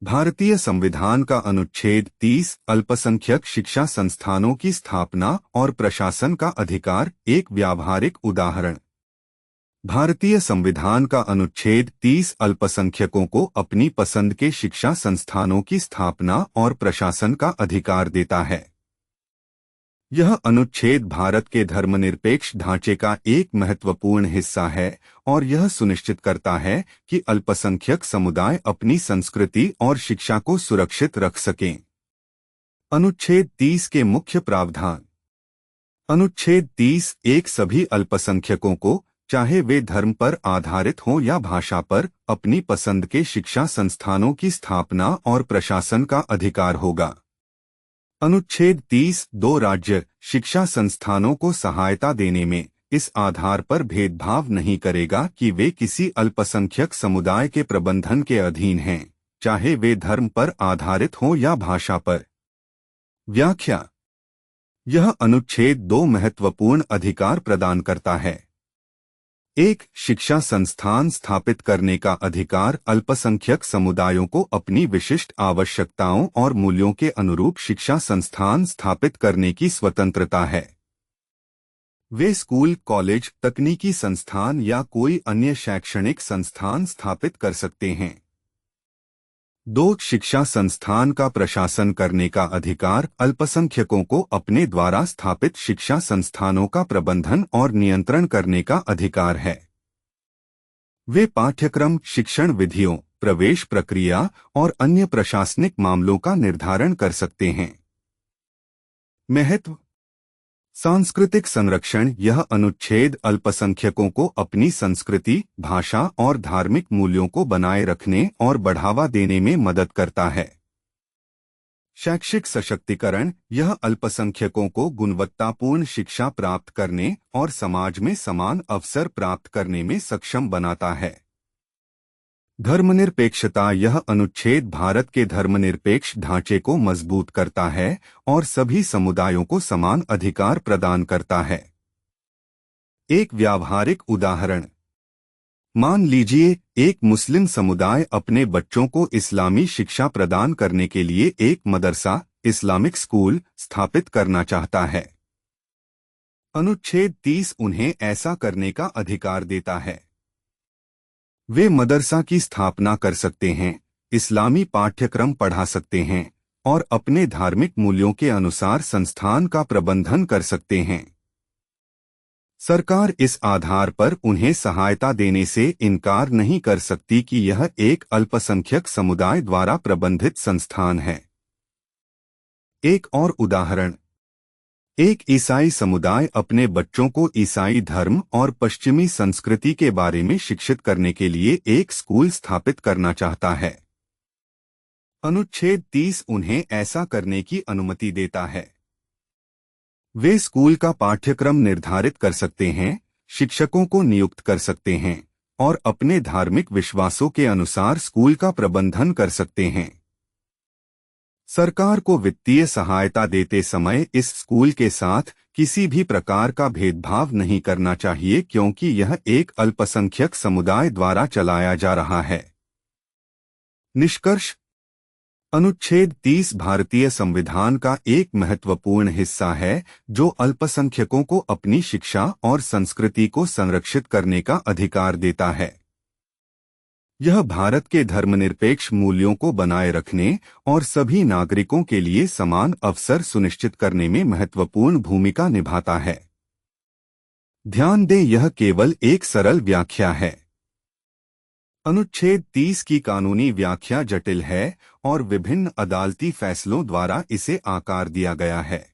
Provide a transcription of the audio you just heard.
भारतीय संविधान का अनुच्छेद 30 अल्पसंख्यक शिक्षा संस्थानों की स्थापना और प्रशासन का अधिकार एक व्यावहारिक उदाहरण। भारतीय संविधान का अनुच्छेद 30 अल्पसंख्यकों को अपनी पसंद के शिक्षा संस्थानों की स्थापना और प्रशासन का अधिकार देता है। यह अनुच्छेद भारत के धर्मनिरपेक्ष ढांचे का एक महत्वपूर्ण हिस्सा है और यह सुनिश्चित करता है कि अल्पसंख्यक समुदाय अपनी संस्कृति और शिक्षा को सुरक्षित रख सकें। अनुच्छेद 30 के मुख्य प्रावधान। अनुच्छेद 30 एक सभी अल्पसंख्यकों को, चाहे वे धर्म पर आधारित हों या भाषा पर, अपनी पसंद के शिक्षा संस्थानों की स्थापना और प्रशासन का अधिकार होगा। अनुच्छेद 30 दो राज्य शिक्षा संस्थानों को सहायता देने में इस आधार पर भेदभाव नहीं करेगा कि वे किसी अल्पसंख्यक समुदाय के प्रबंधन के अधीन हैं, चाहे वे धर्म पर आधारित हों या भाषा पर। व्याख्या। यह अनुच्छेद दो महत्वपूर्ण अधिकार प्रदान करता है। एक, शिक्षा संस्थान स्थापित करने का अधिकार। अल्पसंख्यक समुदायों को अपनी विशिष्ट आवश्यकताओं और मूल्यों के अनुरूप शिक्षा संस्थान स्थापित करने की स्वतंत्रता है। वे स्कूल, कॉलेज, तकनीकी संस्थान या कोई अन्य शैक्षणिक संस्थान स्थापित कर सकते हैं। दो, शिक्षा संस्थान का प्रशासन करने का अधिकार। अल्पसंख्यकों को अपने द्वारा स्थापित शिक्षा संस्थानों का प्रबंधन और नियंत्रण करने का अधिकार है। वे पाठ्यक्रम, शिक्षण विधियों, प्रवेश प्रक्रिया और अन्य प्रशासनिक मामलों का निर्धारण कर सकते हैं। महत्व। सांस्कृतिक संरक्षण। यह अनुच्छेद अल्पसंख्यकों को अपनी संस्कृति, भाषा और धार्मिक मूल्यों को बनाए रखने और बढ़ावा देने में मदद करता है। शैक्षिक सशक्तिकरण। यह अल्पसंख्यकों को गुणवत्तापूर्ण शिक्षा प्राप्त करने और समाज में समान अवसर प्राप्त करने में सक्षम बनाता है। धर्मनिरपेक्षता। यह अनुच्छेद भारत के धर्मनिरपेक्ष ढांचे को मजबूत करता है और सभी समुदायों को समान अधिकार प्रदान करता है। एक व्यावहारिक उदाहरण। मान लीजिए एक मुस्लिम समुदाय अपने बच्चों को इस्लामी शिक्षा प्रदान करने के लिए एक मदरसा, इस्लामिक स्कूल स्थापित करना चाहता है। अनुच्छेद 30 उन्हें ऐसा करने का अधिकार देता है। वे मदरसा की स्थापना कर सकते हैं, इस्लामी पाठ्यक्रम पढ़ा सकते हैं और अपने धार्मिक मूल्यों के अनुसार संस्थान का प्रबंधन कर सकते हैं। सरकार इस आधार पर उन्हें सहायता देने से इनकार नहीं कर सकती कि यह एक अल्पसंख्यक समुदाय द्वारा प्रबंधित संस्थान है। एक और उदाहरण। एक ईसाई समुदाय अपने बच्चों को ईसाई धर्म और पश्चिमी संस्कृति के बारे में शिक्षित करने के लिए एक स्कूल स्थापित करना चाहता है। अनुच्छेद 30 उन्हें ऐसा करने की अनुमति देता है। वे स्कूल का पाठ्यक्रम निर्धारित कर सकते हैं, शिक्षकों को नियुक्त कर सकते हैं और अपने धार्मिक विश्वासों के अनुसार स्कूल का प्रबंधन कर सकते हैं। सरकार को वित्तीय सहायता देते समय इस स्कूल के साथ किसी भी प्रकार का भेदभाव नहीं करना चाहिए क्योंकि यह एक अल्पसंख्यक समुदाय द्वारा चलाया जा रहा है। निष्कर्ष। अनुच्छेद 30 भारतीय संविधान का एक महत्वपूर्ण हिस्सा है जो अल्पसंख्यकों को अपनी शिक्षा और संस्कृति को संरक्षित करने का अधिकार देता है। यह भारत के धर्मनिरपेक्ष मूल्यों को बनाए रखने और सभी नागरिकों के लिए समान अवसर सुनिश्चित करने में महत्वपूर्ण भूमिका निभाता है। ध्यान दें, यह केवल एक सरल व्याख्या है। अनुच्छेद 30 की कानूनी व्याख्या जटिल है और विभिन्न अदालती फैसलों द्वारा इसे आकार दिया गया है।